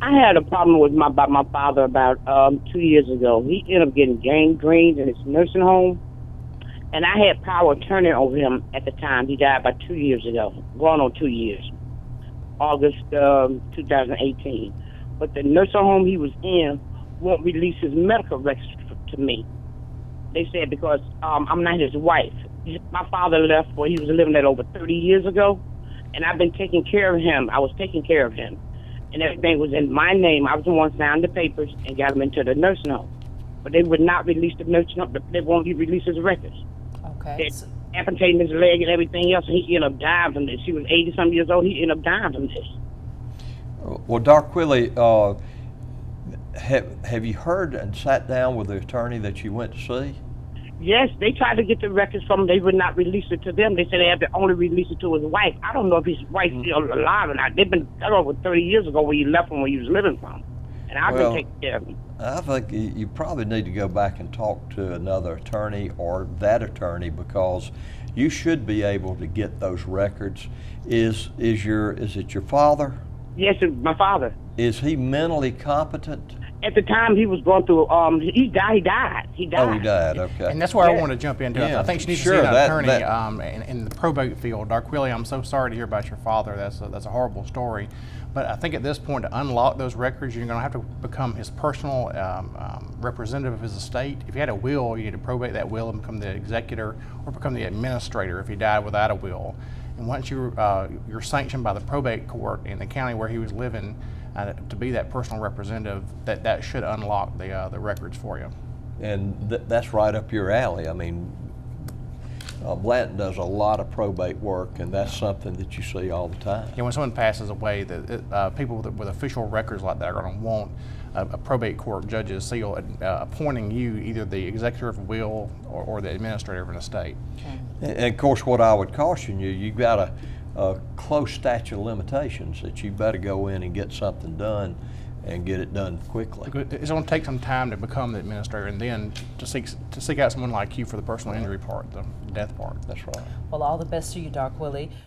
I had a problem with my father about 2 years ago. He ended up getting gangrene in his nursing home, and I had power of attorney over him at the time. He died about 2 years ago, going on 2 years, August 2018. But the nursing home he was in won't release his medical records to me. They said because I'm not his wife. My father left where he was living at over 30 years ago, and I've been taking care of him. I was taking care of him, and everything was in my name. I was the one signed the papers and got him into the nursing home. But they would not release the nursing home. They won't release his records. Okay. They're amputating his leg and everything else, and he ended up dying from this. He was 80-some years old. He ended up dying from this. Well, Darquille, have you heard and sat down with the attorney that you went to see? Yes, they tried to get the records from him. They would not release it to them. They said they had to only release it to his wife. I don't know if his wife's still alive or not. They've been done over 30 years ago where he left from where he was living from. And I've been taking care of him. I think you probably need to go back and talk to another attorney or that attorney, because you should be able to get those records. Is it your father? Yes, it's my father. Is he mentally competent? At the time he was going through, he died. He died. Oh, he died, okay. And that's where I want to jump into. Yeah, I think she needs sure, to see an attorney that in the probate field. Darquille, I'm so sorry to hear about your father. That's a horrible story. But I think at this point, to unlock those records, you're going to have to become his personal representative of his estate. If you had a will, you need to probate that will and become the executor or become the administrator if he died without a will. And once you're sanctioned by the probate court in the county where he was living to be that personal representative, that should unlock the records for you. And that's right up your alley. I mean, Blanton does a lot of probate work, and that's something that you see all the time. Yeah, when someone passes away, people with official records like that are going to want a probate court judge's seal appointing you either the executor of a will or the administrator of an estate. And of course, what I would caution you've got a close statute of limitations that you better go in and get something done and get it done quickly. It's going to take some time to become the administrator and then to seek out someone like you for the personal injury part, the death part. That's right. Well, all the best to you, Darquille.